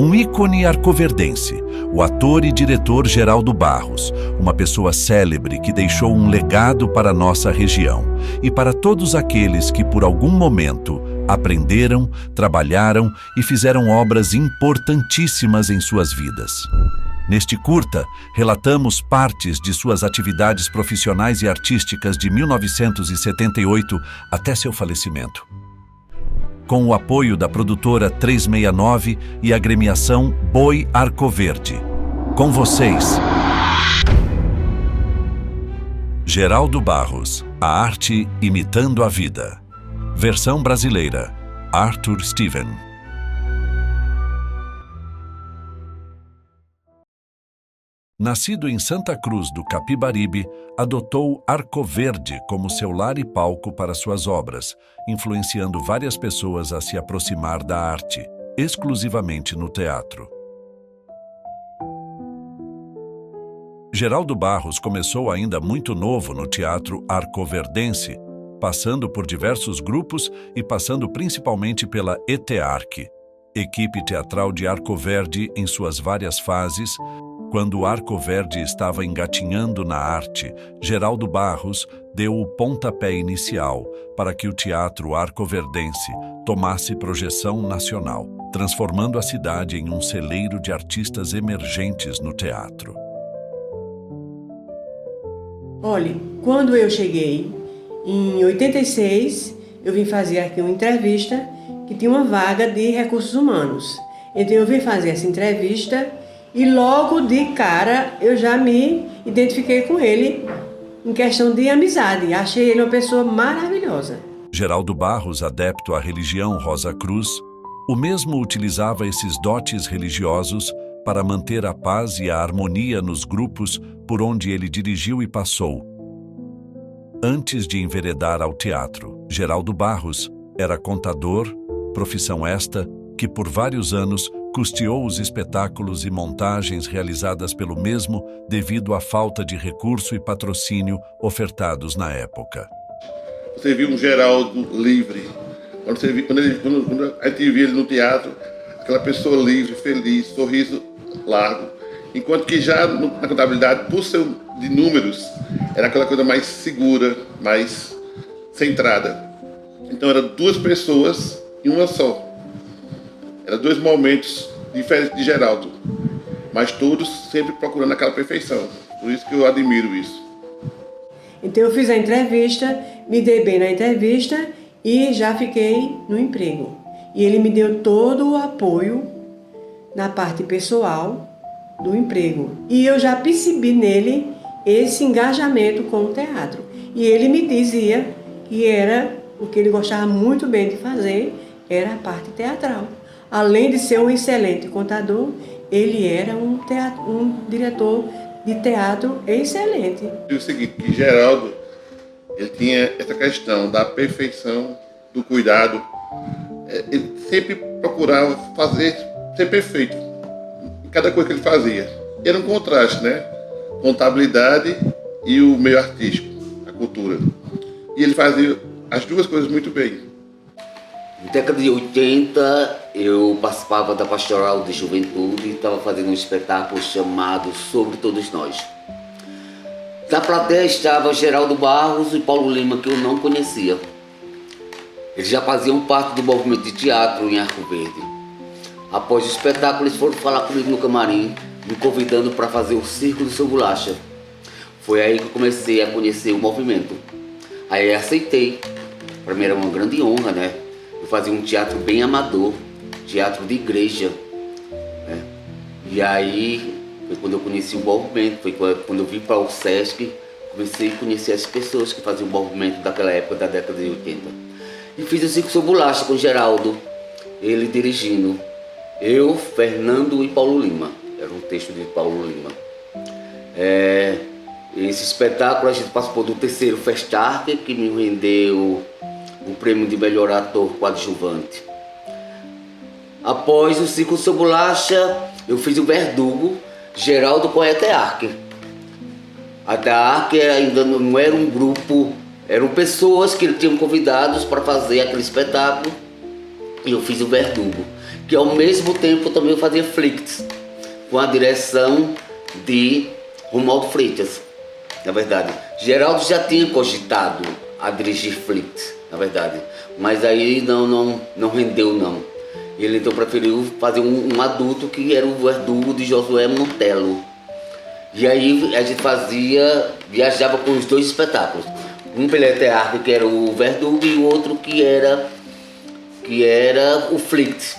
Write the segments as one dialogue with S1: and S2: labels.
S1: Um ícone arcoverdense, o ator e diretor Geraldo Barros, uma pessoa célebre que deixou um legado para a nossa região e para todos aqueles que por algum momento aprenderam, trabalharam e fizeram obras importantíssimas em suas vidas. Neste curta, relatamos partes de suas atividades profissionais e artísticas de 1978 até seu falecimento. Com o apoio da produtora 369 e a agremiação Boi Arcoverde. Com vocês, Geraldo Barros, a arte imitando a vida. Versão brasileira, Arthur Steven. Nascido em Santa Cruz do Capibaribe, adotou Arcoverde como seu lar e palco para suas obras, influenciando várias pessoas a se aproximar da arte, exclusivamente no teatro. Geraldo Barros começou ainda muito novo no teatro arcoverdense, passando por diversos grupos e passando principalmente pela ETEARC, equipe teatral de Arcoverde em suas várias fases. Quando o Arcoverde estava engatinhando na arte, Geraldo Barros deu o pontapé inicial para que o teatro arcoverdense tomasse projeção nacional, transformando a cidade em um celeiro de artistas emergentes no teatro.
S2: Olha, quando eu cheguei, em 86, eu vim fazer aqui uma entrevista que tinha uma vaga de recursos humanos. Então eu vim fazer essa entrevista e logo de cara eu já me identifiquei com ele em questão de amizade. Achei ele uma pessoa maravilhosa.
S1: Geraldo Barros, adepto à religião Rosa Cruz, o mesmo utilizava esses dotes religiosos para manter a paz e a harmonia nos grupos por onde ele dirigiu e passou. Antes de enveredar ao teatro, Geraldo Barros era contador, profissão esta que por vários anos custeou os espetáculos e montagens realizadas pelo mesmo devido à falta de recurso e patrocínio ofertados na época.
S3: Você viu um Geraldo livre. Quando a gente via ele no teatro, aquela pessoa livre, feliz, sorriso largo. Enquanto que já na contabilidade, por ser de números, era aquela coisa mais segura, mais centrada. Então eram duas pessoas em uma só. Eram dois momentos diferentes de Geraldo, mas todos sempre procurando aquela perfeição. Por isso que eu admiro isso.
S2: Então eu fiz a entrevista, me dei bem na entrevista e já fiquei no emprego. E ele me deu todo o apoio na parte pessoal do emprego. E eu já percebi nele esse engajamento com o teatro. E ele me dizia que era o que ele gostava muito bem de fazer, era a parte teatral. Além de ser um excelente contador, ele era um diretor de teatro excelente.
S3: E o seguinte, que Geraldo, ele tinha essa questão da perfeição, do cuidado. Ele sempre procurava fazer, ser perfeito em cada coisa que ele fazia. Era um contraste, né? Contabilidade e o meio artístico, a cultura. E ele fazia as duas coisas muito bem.
S4: Na década de 80, eu participava da Pastoral de Juventude e estava fazendo um espetáculo chamado Sobre Todos Nós. Na plateia estava Geraldo Barros e Paulo Lima, que eu não conhecia. Eles já faziam parte do movimento de teatro em Arcoverde. Após o espetáculo, eles foram falar comigo no camarim, me convidando para fazer o Circo do Seu Bolacha. Foi aí que eu comecei a conhecer o movimento. Aí eu aceitei. Para mim era uma grande honra, né? Eu fazia um teatro bem amador, teatro de igreja, né? E aí foi quando eu conheci o movimento, foi quando eu vim para o Sesc, comecei a conhecer as pessoas que faziam o movimento daquela época, da década de 80. E fiz o Circo do Seu Bolacha com Geraldo, ele dirigindo. Eu, Fernando e Paulo Lima. Era um texto de Paulo Lima. Esse espetáculo a gente participou do 3º Festarc, que me rendeu o prêmio de melhor ator coadjuvante. Após o Circo do Seu Bolacha, eu fiz o Verdugo, Geraldo com a ETEARC. A ETEARC ainda não era um grupo, eram pessoas que ele tinham convidados para fazer aquele espetáculo. E eu fiz o Verdugo, que ao mesmo tempo também eu fazia Flicts, com a direção de Romualdo Freitas, na verdade. Geraldo já tinha cogitado a dirigir Flicts, na verdade, mas aí não rendeu não. Ele então preferiu fazer um adulto que era o Verdugo de Josué Montello. E aí a gente viajava com os dois espetáculos. Um pela ETEARP, que era o Verdugo, e o outro que era o Flicts.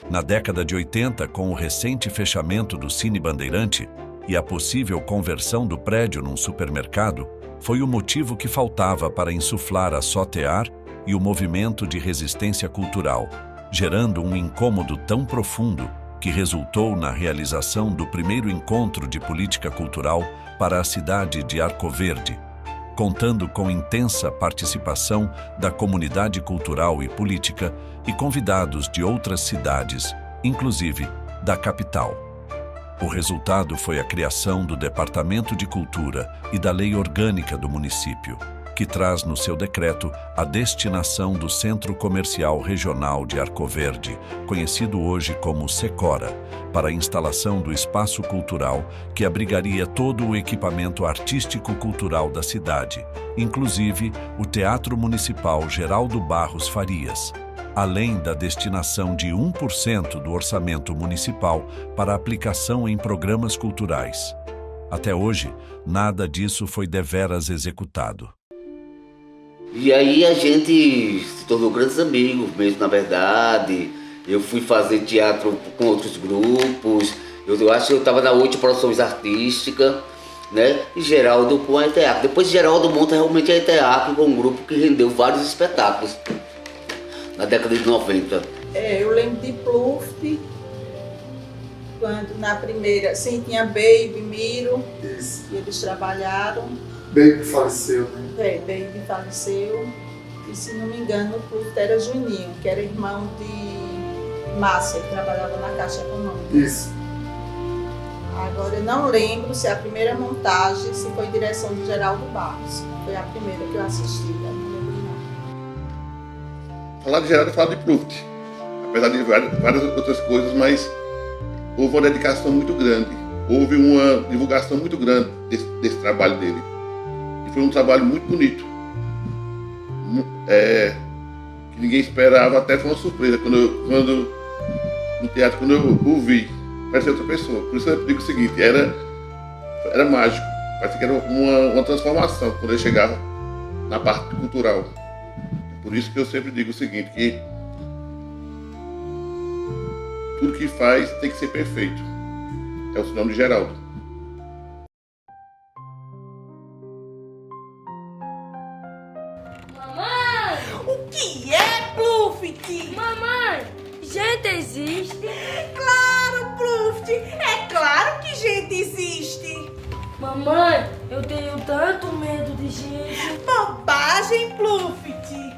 S1: Na década de 80, com o recente fechamento do Cine Bandeirante e a possível conversão do prédio num supermercado, foi o motivo que faltava para insuflar a SOTEAR e o movimento de resistência cultural, gerando um incômodo tão profundo que resultou na realização do primeiro encontro de política cultural para a cidade de Arco Verde, contando com intensa participação da comunidade cultural e política e convidados de outras cidades, inclusive da capital. O resultado foi a criação do Departamento de Cultura e da Lei Orgânica do município, que traz no seu decreto a destinação do Centro Comercial Regional de Arco Verde, conhecido hoje como Secora, para a instalação do espaço cultural que abrigaria todo o equipamento artístico-cultural da cidade, inclusive o Teatro Municipal Geraldo Barros Farias, além da destinação de 1% do orçamento municipal para aplicação em programas culturais. Até hoje, nada disso foi deveras executado.
S4: E aí a gente se tornou grandes amigos mesmo, na verdade. Eu fui fazer teatro com outros grupos. Eu acho que eu estava na 8 Produções Artísticas, né? E Geraldo com a ETEAP. Depois Geraldo monta realmente a ETEAP com um grupo que rendeu vários espetáculos na década de 90.
S5: Eu lembro de Pluft, quando na primeira, sim, tinha Baby, Miro, isso. E eles trabalharam.
S6: Baby faleceu, né?
S5: Baby faleceu. E se não me engano, o Pluft era Juninho, que era irmão de Márcia, que trabalhava na Caixa Econômica.
S6: Isso.
S5: Agora eu não lembro se a primeira montagem se foi direção de Geraldo Barros. Foi a primeira que eu assisti, não lembro não.
S3: Falar de Geraldo é falar de Pluft. Apesar de várias outras coisas, mas houve uma dedicação muito grande. Houve uma divulgação muito grande desse trabalho dele. E foi um trabalho muito bonito. Que ninguém esperava, até foi uma surpresa. No teatro, quando eu o vi, parecia outra pessoa. Por isso eu digo o seguinte, era mágico. Parecia que era uma transformação quando ele chegava na parte cultural. Por isso que eu sempre digo o seguinte, que tudo que faz tem que ser perfeito. É o sinônimo de Geraldo.
S7: Mamãe!
S8: O que é, Pluft?
S7: Mamãe! Gente existe?
S8: Claro, Pluft! É claro que gente existe!
S7: Mamãe, eu tenho tanto medo de gente.
S8: Bobagem, Pluft!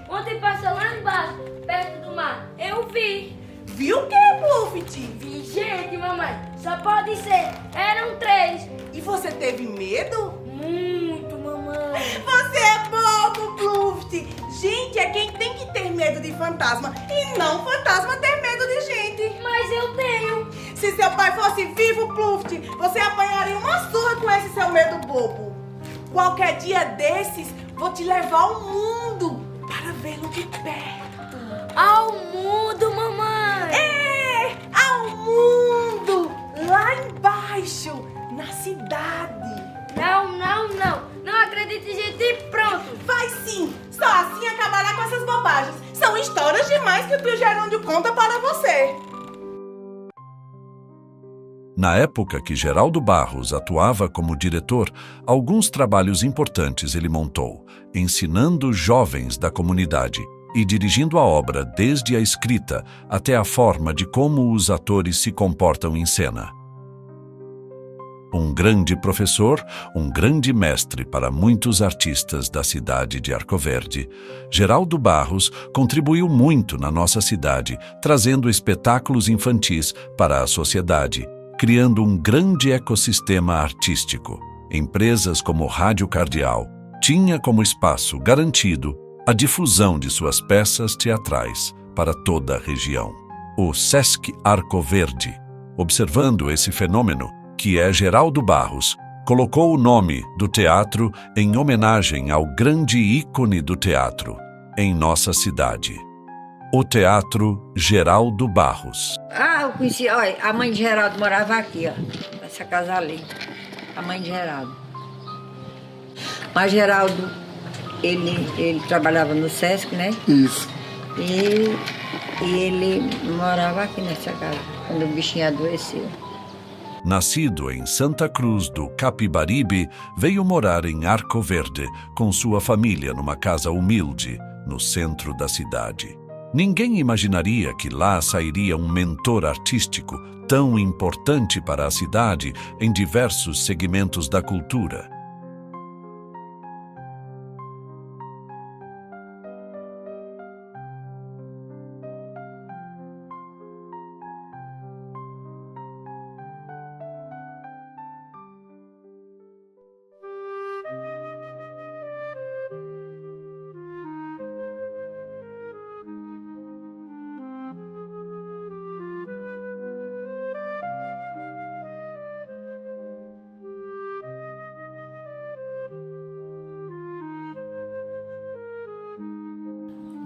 S7: Ontem passou lá embaixo, perto do mar. Eu vi.
S8: Viu o que, Pluft?
S7: Vi gente, mamãe. Só pode ser. Eram 3.
S8: E você teve medo?
S7: Muito, mamãe.
S8: Você é bobo, Pluft! Gente é quem tem que ter medo de fantasma e não fantasma ter medo de gente.
S7: Mas eu tenho.
S8: Se seu pai fosse vivo, Pluft, você apanharia uma surra com esse seu medo bobo. Qualquer dia desses, vou te levar ao mundo para vê-lo de perto.
S7: Ao mundo, mamãe.
S8: É, ao mundo, lá embaixo, na cidade.
S7: Não. Não acredite, gente, e pronto.
S8: Vai sim, só assim acabará com essas bobagens. São histórias demais que o tio Gerúndio conta para você.
S1: Na época que Geraldo Barros atuava como diretor, alguns trabalhos importantes ele montou, ensinando jovens da comunidade e dirigindo a obra desde a escrita até a forma de como os atores se comportam em cena. Um grande professor, um grande mestre para muitos artistas da cidade de Arco Verde, Geraldo Barros contribuiu muito na nossa cidade, trazendo espetáculos infantis para a sociedade, criando um grande ecossistema artístico. Empresas como Rádio Cardeal tinha como espaço garantido a difusão de suas peças teatrais para toda a região. o Sesc Arco Verde, observando esse fenômeno, que é Geraldo Barros, colocou o nome do teatro em homenagem ao grande ícone do teatro em nossa cidade. O Teatro Geraldo Barros.
S9: Eu conheci, olha, a mãe de Geraldo morava aqui, ó, nessa casa ali. A mãe de Geraldo. Mas Geraldo, ele trabalhava no Sesc, né?
S6: Isso.
S9: E ele morava aqui nessa casa, quando o bichinho adoeceu.
S1: Nascido em Santa Cruz do Capibaribe, veio morar em Arco Verde com sua família numa casa humilde, no centro da cidade. Ninguém imaginaria que lá sairia um mentor artístico tão importante para a cidade em diversos segmentos da cultura.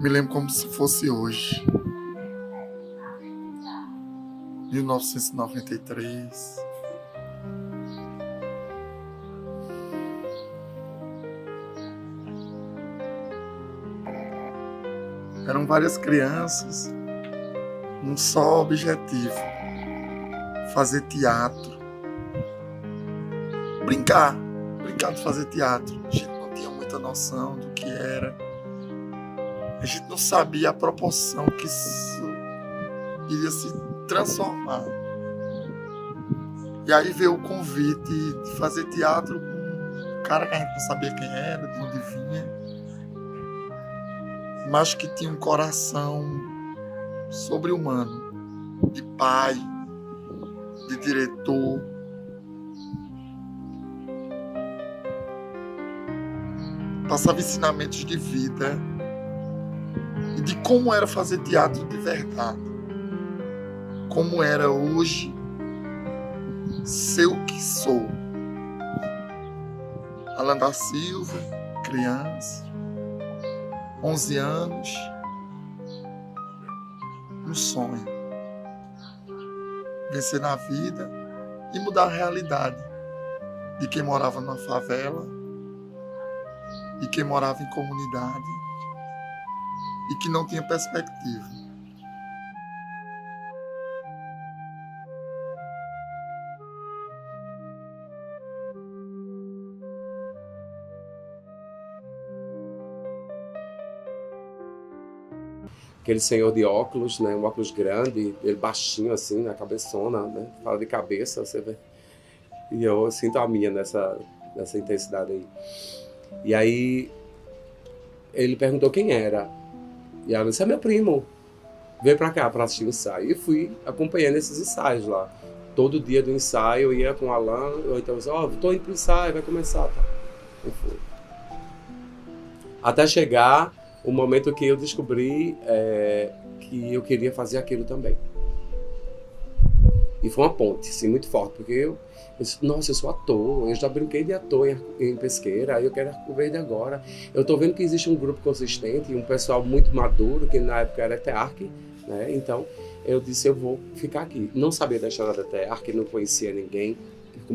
S6: Me lembro como se fosse hoje. 1993. Eram várias crianças, um só objetivo: fazer teatro. Brincar de fazer teatro. A gente não tinha muita noção do que era. A gente não sabia a proporção que isso iria se transformar. E aí veio o convite de fazer teatro com um cara que a gente não sabia quem era, de onde vinha, mas que tinha um coração sobre-humano, de pai, de diretor. Passava ensinamentos de vida e de como era fazer teatro de verdade. Como era hoje ser o que sou. Alan da Silva, criança, 11 anos, um sonho. Vencer na vida e mudar a realidade de quem morava numa favela, de quem morava em comunidade e que não tinha perspectiva.
S10: Aquele senhor de óculos, né, um óculos grande, ele baixinho assim, na cabeçona, né, fala de cabeça, você vê. E eu sinto a minha nessa intensidade aí. E aí ele perguntou quem era. E ela disse: é meu primo, veio pra cá pra assistir o ensaio. E fui acompanhando esses ensaios lá. Todo dia do ensaio eu ia com o Alan, ou então eu disse: tô indo pro ensaio, vai começar. Tá. E fui. Até chegar o momento que eu descobri que eu queria fazer aquilo também. E foi uma ponte, assim, muito forte, porque eu disse: nossa, eu sou ator, eu já brinquei de ator em Pesqueira, aí eu quero Arco Verde agora. Eu tô vendo que existe um grupo consistente, um pessoal muito maduro, que na época era TEARC, né? Então eu disse: eu vou ficar aqui. Não sabia da história da TEARC, não conhecia ninguém,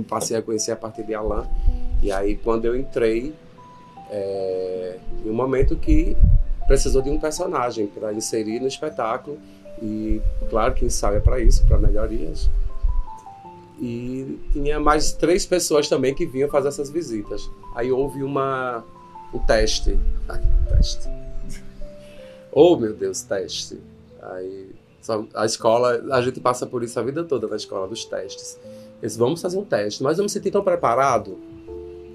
S10: passei a conhecer a partir de Alan. E aí quando eu entrei, em um momento que precisou de um personagem para inserir no espetáculo, e claro que ensaio é para isso, para melhorias. E tinha mais 3 pessoas também que vinham fazer essas visitas. Aí houve o teste. Teste. Oh, meu Deus, teste. Aí a escola, a gente passa por isso a vida toda na escola, dos testes. Eles: vamos fazer um teste. Mas eu me senti tão preparado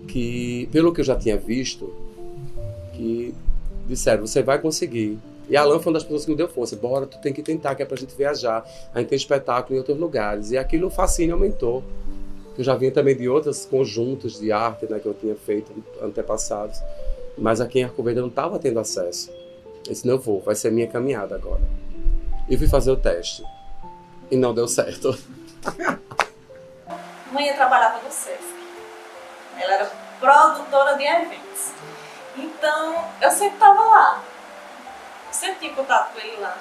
S10: que, pelo que eu já tinha visto, que disseram: você vai conseguir. E a Alan foi uma das pessoas que me deu força. Bora, tu tem que tentar, que é pra gente viajar. A gente tem espetáculo em outros lugares. E aquilo, o fascínio aumentou. Eu já vinha também de outros conjuntos de arte, né, que eu tinha feito antepassados. Mas aqui em Arco Verde eu não estava tendo acesso. Eu disse: não, eu vou, vai ser minha caminhada agora. e fui fazer o teste. E não deu certo.
S5: Mãe trabalhava no SESC. Ela era produtora de eventos. Então, eu sempre estava lá. Sempre tinha contato com ele lá.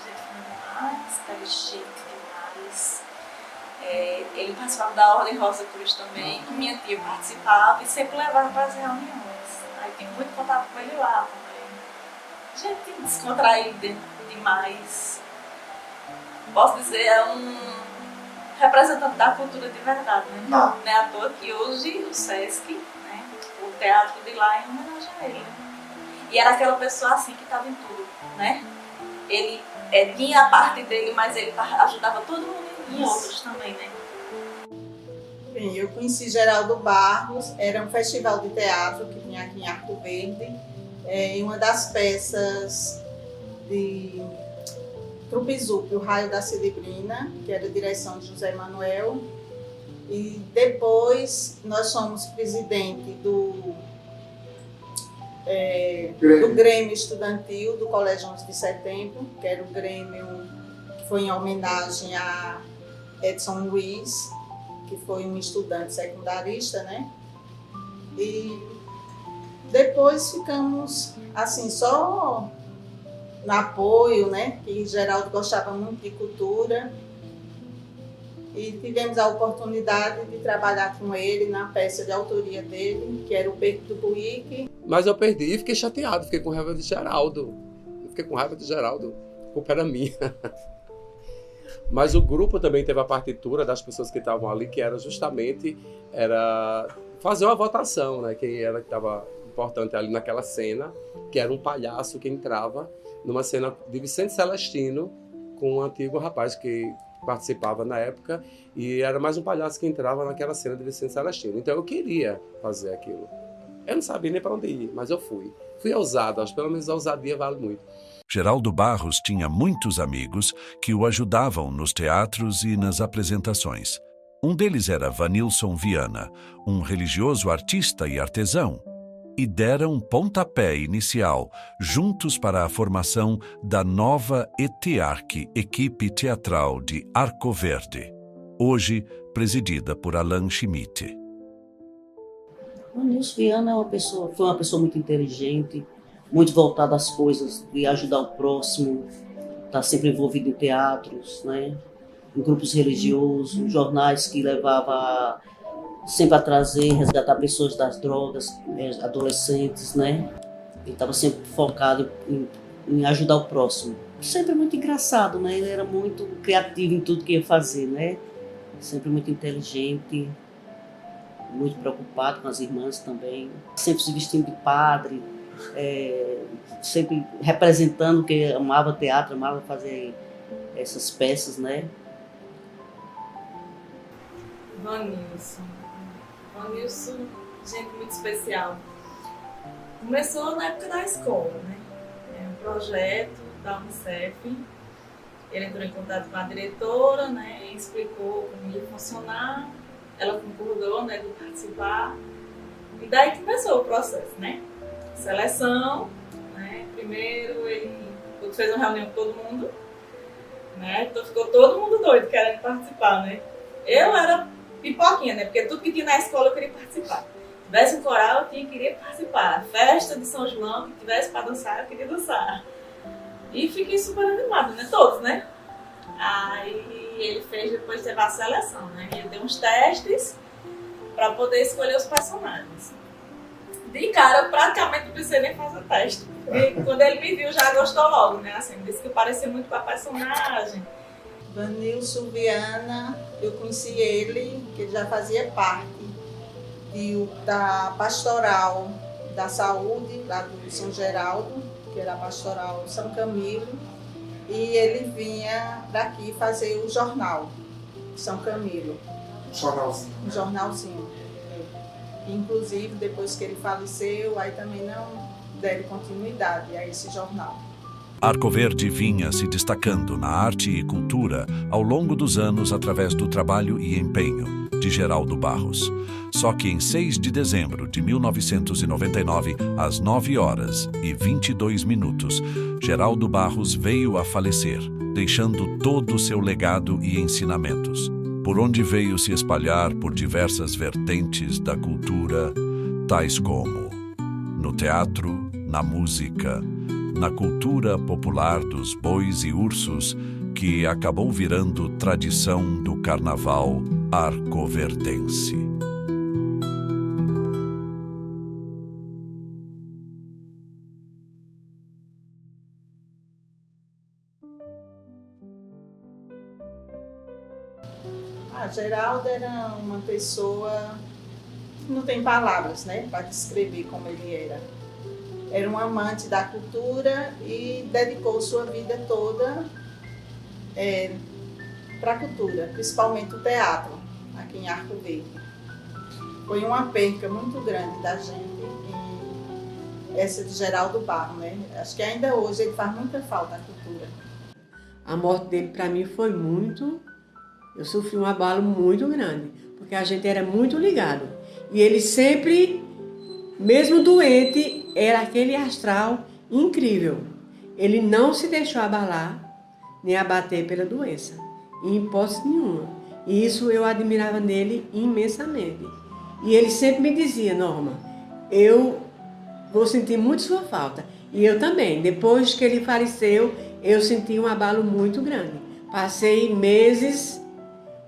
S5: Esse cara é chique demais. Ele participava da Ordem Rosa Cruz também, que minha tia participava e sempre levava para as reuniões. Aí tem muito contato com ele lá também. Gente descontraída demais. Posso dizer, é um representante da cultura de verdade, né? Não é à toa que hoje o SESC, né, o teatro de lá, é em homenagem a ele. E era aquela pessoa assim que estava em tudo, né? Ele tinha a parte dele, mas ele ajudava todo mundo em outros também, né? Bem, eu conheci Geraldo Barros, era um festival de teatro que tinha aqui em Arco Verde, em uma das peças de Trupizup, O Raio da Celebrina, que era a direção de José Manuel, e depois nós somos presidente do Grêmio Estudantil do Colégio 11 de Setembro, que era o Grêmio que foi em homenagem a Edson Luiz, que foi um estudante secundarista, né? E depois ficamos assim, só no apoio, né? Que Geraldo gostava muito de cultura. E tivemos a oportunidade de trabalhar com ele na peça de autoria dele, que era o Beco do Buíque.
S10: Mas eu perdi e fiquei chateado, fiquei com raiva de Geraldo. A culpa era minha. Mas o grupo também teve a partitura das pessoas que estavam ali, que era justamente fazer uma votação, né? Quem era que estava importante ali naquela cena, que era um palhaço que entrava numa cena de Vicente Celestino com um antigo rapaz que participava na época, e era mais um palhaço que entrava naquela cena de Vicente Celestino. Então eu queria fazer aquilo. Eu não sabia nem para onde ir, mas eu fui. Fui ousado, acho que pelo menos a ousadia vale muito.
S1: Geraldo Barros tinha muitos amigos que o ajudavam nos teatros e nas apresentações. Um deles era Vanilson Viana, um religioso artista e artesão, e deram um pontapé inicial juntos para a formação da nova ETEARC, Equipe Teatral de Arco Verde, hoje presidida por Alan Schmidt.
S11: Vanilson Viana foi uma pessoa muito inteligente, muito voltada às coisas de ajudar o próximo, está sempre envolvido em teatros, né? Em grupos religiosos, jornais que levava sempre a trazer, resgatar pessoas das drogas, adolescentes, né? Ele estava sempre focado em ajudar o próximo. Sempre muito engraçado, né? Ele era muito criativo em tudo que ia fazer, né? Sempre muito inteligente, muito preocupado com as irmãs também. Sempre se vestindo de padre, sempre representando que amava teatro, amava fazer essas peças, né?
S5: Vanilson, gente muito especial. Começou na época da escola, né? Um projeto da Unicef. Ele entrou em contato com a diretora, né? E explicou como ia funcionar. Ela concordou, né, de participar. E daí começou o processo, né? Seleção, né? Primeiro ele fez uma reunião com todo mundo, né? Então ficou todo mundo doido querendo participar, né? Eu era pipoquinha, né? Porque tudo que tinha na escola eu queria participar. Se tivesse um coral, eu queria participar. Festa de São João, que tivesse para dançar, eu queria dançar. E fiquei super animada, né? Todos, né? Aí ele fez, depois teve a seleção, né? Ele deu uns testes para poder escolher os personagens. De cara, eu praticamente não precisei nem fazer teste. Porque quando ele me viu, já gostou logo, né? Assim, disse que eu parecia muito com a personagem. Vanilson Viana, eu conheci ele, que ele já fazia parte da pastoral da saúde, lá do São Geraldo, que era a pastoral São Camilo, e ele vinha daqui fazer o jornal São Camilo. Um jornalzinho. Inclusive, depois que ele faleceu, aí também não deram continuidade a esse jornal.
S1: Arco Verde vinha se destacando na arte e cultura ao longo dos anos através do trabalho e empenho de Geraldo Barros. Só que em 6 de dezembro de 1999, às 9h22, Geraldo Barros veio a falecer, deixando todo o seu legado e ensinamentos, por onde veio se espalhar por diversas vertentes da cultura, tais como no teatro, na música, na cultura popular dos bois e ursos, que acabou virando tradição do carnaval arcoverdense.
S8: Geraldo era uma pessoa que não tem palavras, né, para descrever como ele era. Era um amante da cultura e dedicou sua vida toda para a cultura, principalmente o teatro, aqui em Arco Verde. Foi uma perca muito grande da gente, essa de Geraldo Barros, né? Acho que ainda hoje ele faz muita falta à cultura.
S2: A morte dele para mim foi eu sofri um abalo muito grande, porque a gente era muito ligado. E ele sempre, mesmo doente, era aquele astral incrível. Ele não se deixou abalar, nem abater pela doença, em hipótese nenhuma. E isso eu admirava nele imensamente. E ele sempre me dizia: Norma, eu vou sentir muito sua falta. E eu também. Depois que ele faleceu, eu senti um abalo muito grande. Passei meses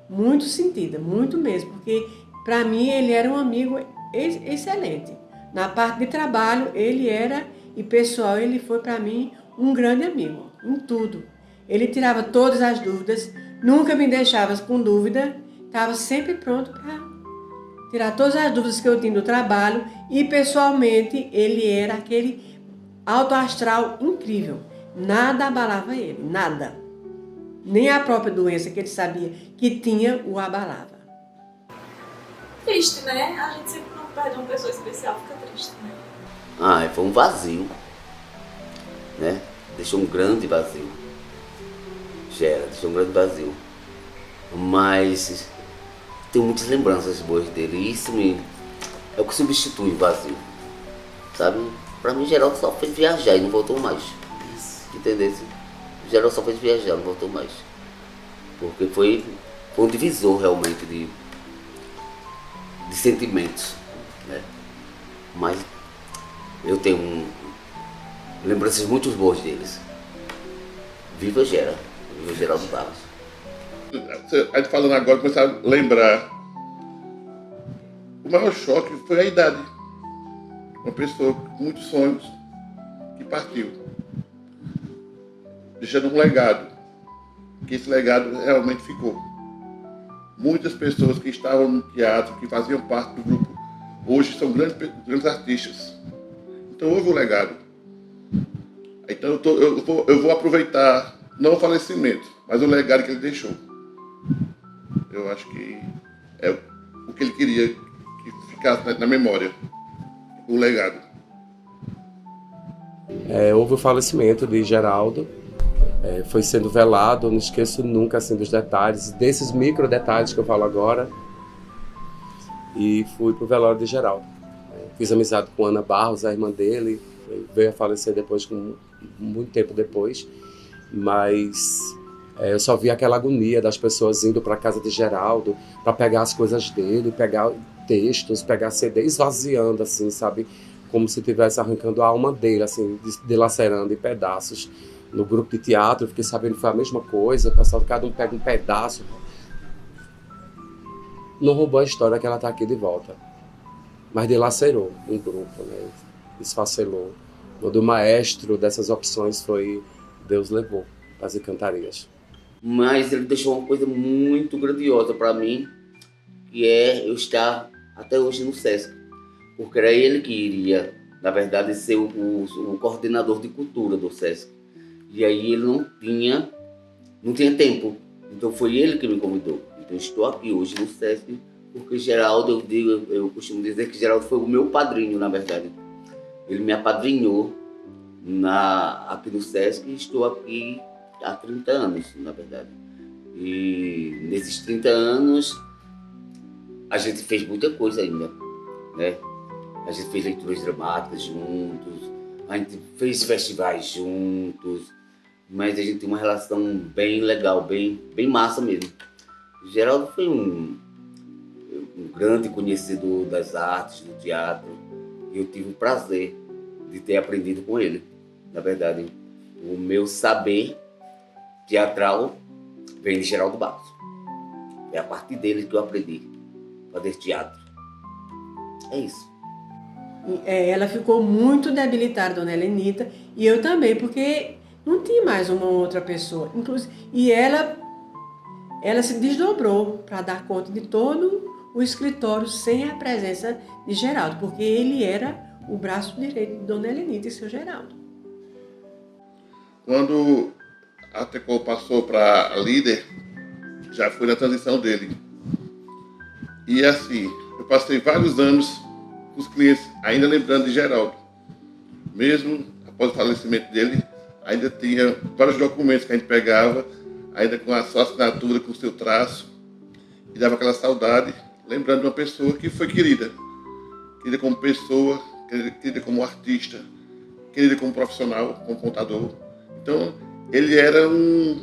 S2: muito sentida, muito mesmo, porque para mim ele era um amigo excelente. Na parte de trabalho ele era, e pessoal, ele foi para mim um grande amigo, em tudo. Ele tirava todas as dúvidas, nunca me deixava com dúvida, estava sempre pronto para tirar todas as dúvidas que eu tinha do trabalho, e pessoalmente ele era aquele alto astral incrível. Nada abalava ele, nada. Nem a própria doença que ele sabia que tinha o abalava.
S5: Triste, né? A gente sempre não perde uma pessoa especial, fica triste, né?
S4: Foi um vazio, né? Deixou um grande vazio. Deixou um grande vazio. Mas tenho muitas lembranças boas dele, e isso é o que substitui o vazio, sabe? Pra mim, Geraldo só fez viajar e não voltou mais. Entendeu? Geraldo só fez viajar, não voltou mais. Porque foi um divisor realmente de sentimentos, né? Mas eu tenho lembranças muito boas deles. Viva Geraldo Barros.
S3: A gente falando agora, começar a lembrar. O maior choque foi a idade. Uma pessoa com muitos sonhos que partiu, deixando um legado, que esse legado realmente ficou. Muitas pessoas que estavam no teatro, que faziam parte do grupo, hoje são grandes artistas. Então houve um legado. Então eu vou aproveitar, não o falecimento, mas o legado que ele deixou. Eu acho que é o que ele queria que ficasse na memória, o legado.
S10: Houve o falecimento de Geraldo. Foi sendo velado, eu não esqueço nunca assim, dos detalhes, desses micro detalhes que eu falo agora. E fui pro velório de Geraldo. Fiz amizade com Ana Barros, a irmã dele, veio a falecer depois, muito tempo depois. Mas eu só vi aquela agonia das pessoas indo para a casa de Geraldo para pegar as coisas dele, pegar textos, pegar CD, esvaziando, assim, sabe? Como se estivesse arrancando a alma dele, assim, dilacerando em pedaços. No grupo de teatro, eu fiquei sabendo que foi a mesma coisa, o pessoal, cada um pega um pedaço. Não roubou a história que ela está aqui de volta, mas dilacerou um grupo, né? Esfacelou. O do maestro dessas opções foi Deus Levou, as encantarias.
S4: Mas ele deixou uma coisa muito grandiosa para mim, que é eu estar até hoje no SESC, porque era ele que iria, na verdade, ser o coordenador de cultura do SESC. E aí ele não tinha tempo. Então foi ele que me convidou. Então eu estou aqui hoje no SESC, porque Geraldo, eu costumo dizer que Geraldo foi o meu padrinho, na verdade. Ele me apadrinhou aqui no Sesc e estou aqui há 30 anos, na verdade. E nesses 30 anos a gente fez muita coisa ainda, né? A gente fez leituras dramáticas juntos, a gente fez festivais juntos, mas a gente tem uma relação bem legal, bem massa mesmo. O Geraldo foi um grande conhecedor das artes, do teatro, e eu tive o prazer de ter aprendido com ele. Na verdade, o meu saber teatral vem de Geraldo Barros. É a partir dele que eu aprendi a fazer teatro. É isso.
S2: Ela ficou muito debilitada, Dona Helenita, e eu também, porque não tinha mais uma outra pessoa. Inclusive, e ela se desdobrou para dar conta de todo o escritório sem a presença de Geraldo, porque ele era o braço direito de Dona Helenita e seu Geraldo.
S3: Quando a Tecol passou para líder, já foi na transição dele. E assim, eu passei vários anos com os clientes ainda lembrando de Geraldo. Mesmo após o falecimento dele, ainda tinha vários documentos que a gente pegava, ainda com a sua assinatura, com o seu traço, e dava aquela saudade, lembrando de uma pessoa que foi querida. Querida como pessoa, querida como artista, querida como profissional, como contador. Então, ele era como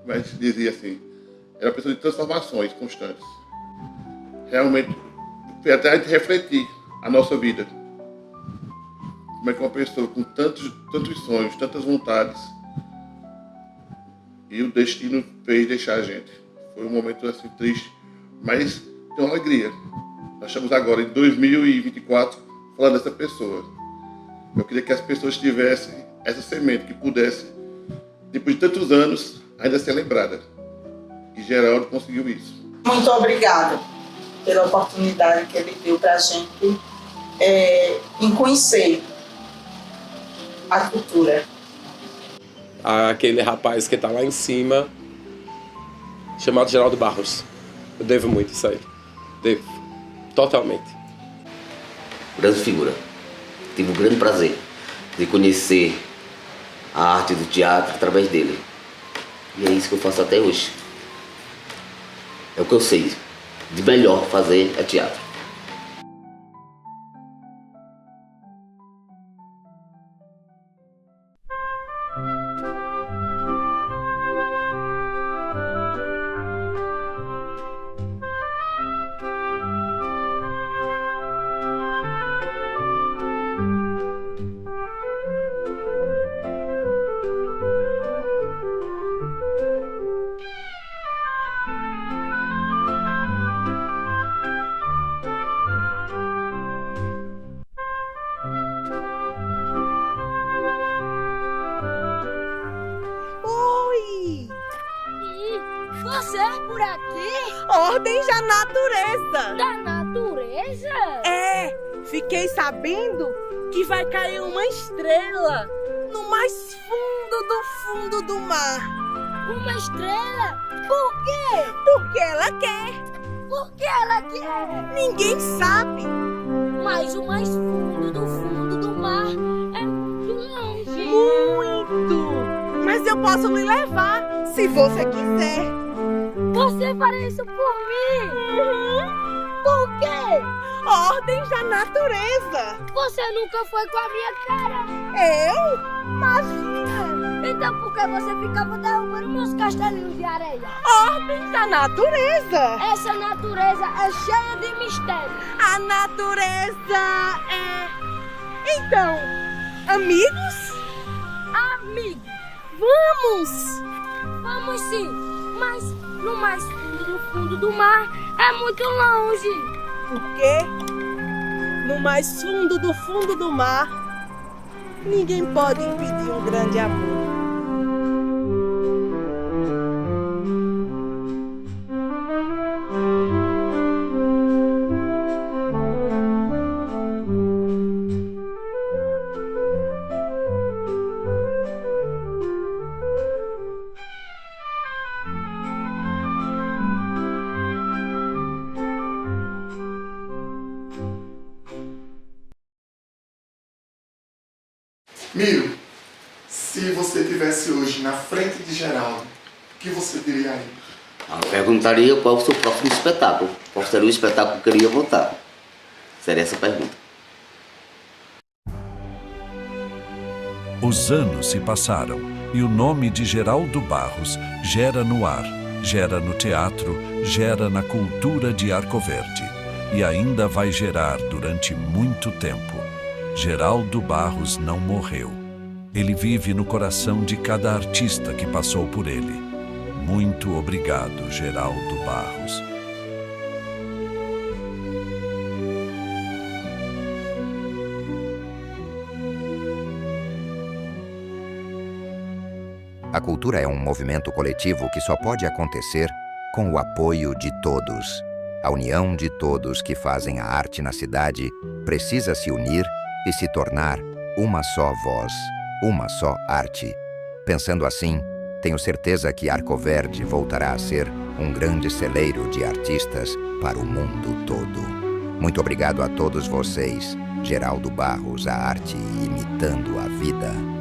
S3: é que se dizia assim, era uma pessoa de transformações constantes. Realmente, foi até a gente refletir a nossa vida. Como é que uma pessoa com tantos sonhos, tantas vontades, e o destino fez deixar a gente. Foi um momento assim triste, mas tem uma alegria. Nós estamos agora em 2024 falando dessa pessoa. Eu queria que as pessoas tivessem essa semente, que pudesse, depois de tantos anos, ainda ser lembrada. E Geraldo conseguiu isso.
S8: Muito obrigada pela oportunidade que ele deu para a gente em conhecer a cultura.
S10: Aquele rapaz que está lá em cima, chamado Geraldo Barros. Eu devo muito isso aí. Devo. Totalmente.
S4: Grande figura. Tive o grande prazer de conhecer a arte do teatro através dele. E é isso que eu faço até hoje. É o que eu sei. De melhor fazer é teatro.
S7: Você é por aqui?
S12: Ordens da natureza.
S7: Da natureza?
S12: É, fiquei sabendo que vai cair uma estrela no mais fundo do mar.
S7: Uma estrela? Por quê?
S12: Porque ela quer.
S7: Por que ela quer?
S12: Ninguém sabe.
S7: Mas o mais fundo do mar é muito longe.
S12: Muito! Mas eu posso lhe levar, se você quiser.
S7: Você faria isso por mim? Por quê?
S12: Ordens da natureza.
S7: Você nunca foi com a minha cara.
S12: Eu? Imagina.
S7: Então por que você ficava derrubando meus castelinhos de areia?
S12: Ordens da natureza.
S7: Essa natureza é cheia de mistério.
S12: A natureza é... Então, amigos?
S7: Amigos.
S12: Vamos!
S7: Vamos sim, mas no mais fundo do mar é muito longe.
S12: Porque no mais fundo do mar, ninguém pode impedir um grande amor.
S6: Miro, Se você estivesse hoje na frente de Geraldo, o que você diria a ele?
S4: Eu perguntaria qual o seu próximo espetáculo. Qual seria o espetáculo que ele ia montar? Seria essa a pergunta.
S1: Os anos se passaram e o nome de Geraldo Barros gera no ar, gera no teatro, gera na cultura de Arco Verde e ainda vai gerar durante muito tempo. Geraldo Barros não morreu. Ele vive no coração de cada artista que passou por ele. Muito obrigado, Geraldo Barros.
S13: A cultura é um movimento coletivo que só pode acontecer com o apoio de todos. A união de todos que fazem a arte na cidade precisa se unir e se tornar uma só voz, uma só arte. Pensando assim, tenho certeza que Arco Verde voltará a ser um grande celeiro de artistas para o mundo todo. Muito obrigado a todos vocês. Geraldo Barros, a arte imitando a vida.